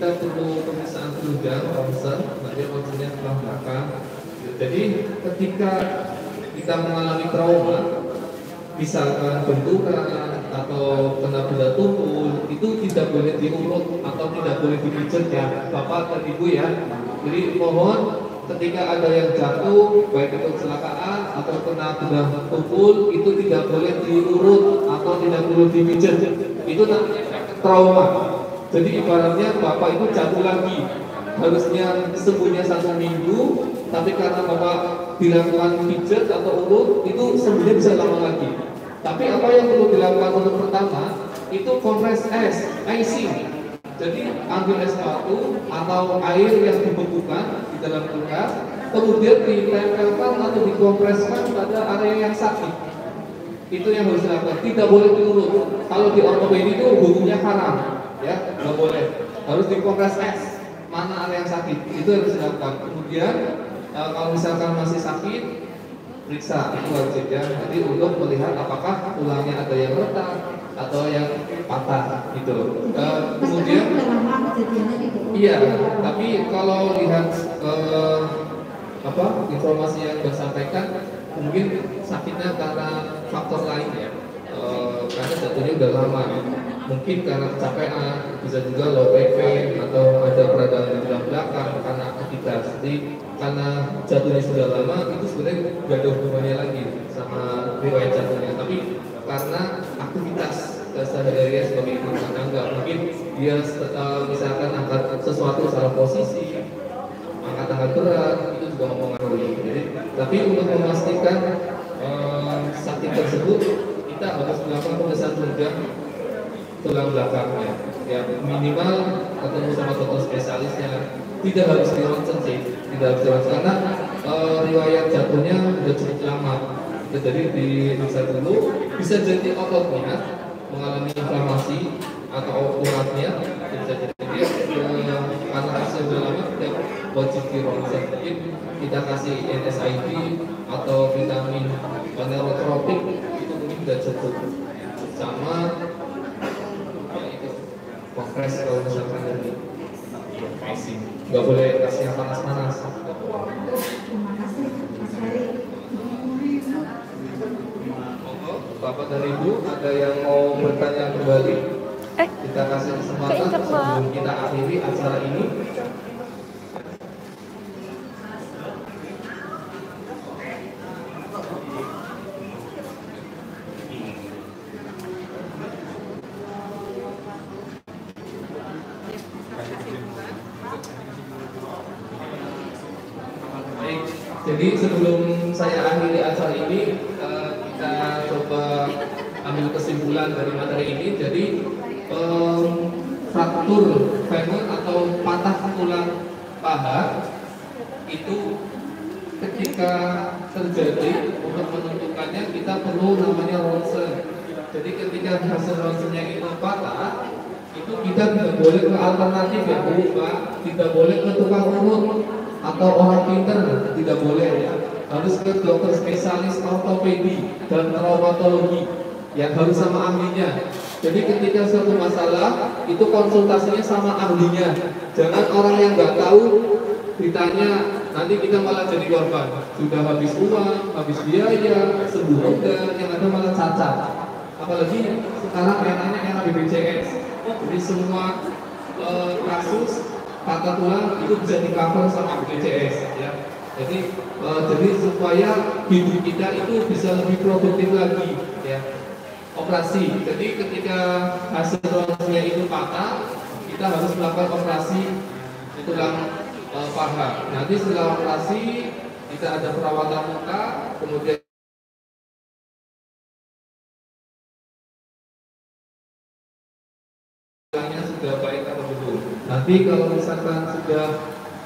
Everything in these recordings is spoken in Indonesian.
kita perlu pemeriksaan penunjang ronsen, nanti ronsennya tulang belakang. Jadi ketika kita mengalami trauma, misalkan benturan atau kena benda tumpul, itu tidak boleh diurut atau tidak boleh dipijat ya Bapak dan Ibu ya. Jadi mohon ketika ada yang jatuh, baik itu kecelakaan atau kena benda tumpul, itu tidak boleh diurut atau tidak boleh dipijat. Itu namanya trauma. Jadi ibaratnya Bapak itu jatuh lagi, harusnya sembuhnya 1 minggu, tapi karena Bapak dilakukan pijat atau urut, itu sembuhnya bisa lama lagi. Tapi apa yang perlu dilakukan untuk pertama, itu kompres es, icing. Jadi ambil es batu atau air yang dibekukan di dalam kulkas, kemudian ditempelkan atau dikompreskan pada area yang sakit. Itu yang harus dilakukan, tidak boleh diurut. Kalau di ortopedi itu hukumnya haram. Ya, nggak boleh, harus dikompres es mana area yang sakit, itu harus dilakukan. Kemudian kalau misalkan masih sakit, periksa, itu wajib ya, jadi untuk melihat apakah tulangnya ada yang retak atau yang patah gitu. Kemudian iya, tapi kalau lihat informasi yang disampaikan, mungkin sakitnya karena faktor lain ya, karena jatuhnya udah lama. Mungkin karena kecapean, bisa juga low back pain atau ada peradangan di tulang belakang karena aktivitas. Jadi karena jatuhnya sudah lama, itu sebenarnya nggak ada hubungannya lagi sama riwayat jatuhnya. Tapi karena aktivitas sehari-hari sebagai ibu rumah tangga, mungkin dia misalkan angkat sesuatu salah posisi, angkat berat, itu juga mempengaruhi. Jadi, tapi untuk memastikan sakit tersebut, kita harus melakukan pemeriksaan penunjang tulang belakangnya, ya minimal ketemu sama dokter spesialisnya. Tidak harus di ronsen sih, tidak harus di ronsen karena riwayat jatuhnya sudah cukup lama. Jadi diperiksa dulu, bisa jadi ototnya mengalami inflamasi atau uratnya, bisa jadi karena hasilnya sudah lama tidak wajib di ronsen. Mungkin kita kasih NSAID atau vitamin neurotropik itu mungkin sudah cukup. Sama kompres kalau misalkan dari icing, nggak boleh kasih yang panas-panas. Terima kasih Mas Heri. Bapak dan Ibu ada yang mau bertanya kembali? Kita kasih kesempatan sebelum kita akhiri acara ini. Jadi sebelum saya akhiri acara ini, kita coba ambil kesimpulan dari materi ini. Jadi fraktur femur atau patah tulang paha itu ketika terjadi, untuk menentukannya kita perlu namanya ronsen. Jadi ketika hasil ronsennya itu patah, itu kita tidak boleh ke alternatif ya Bu, Pak. Tidak boleh ke tukang urut atau orang pinter, tidak boleh ya. Harus ke dokter spesialis ortopedi dan traumatologi yang harus sama ahlinya. Jadi ketika suatu masalah itu konsultasinya sama ahlinya. Jangan orang yang nggak tahu ditanya, nanti kita malah jadi korban. Sudah habis uang, habis biaya, sembuh enggak, yang ada malah cacat. Apalagi sekarang eranya era BPJS. Jadi semua kasus patah tulang itu bisa di-cover sama BPJS ya. Jadi supaya hidup kita itu bisa lebih produktif lagi ya. Operasi. Jadi ketika hasil ronsennya itu patah, kita harus melakukan operasi tulang paha. Nanti setelah operasi kita ada perawatan muka, kemudian sudah baik atau belum. Nanti kalau misalkan sudah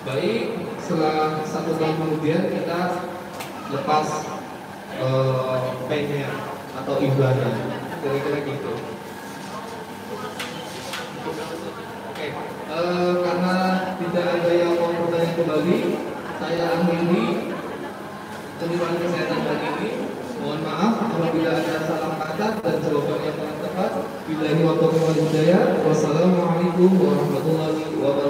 baik, setelah 1 tahun kemudian kita lepas painnya atau ibadah, kira-kira gitu. Oke, karena tidak ada yang mau bertanya kembali, saya akhiri penjelasan kesehatan hari ini. Mohon maaf apabila ada salah kata dan jawaban yang kurang tepat. Billahi wa taufiq wal hidayah. Wassalamualaikum warahmatullahi wabarakatuh.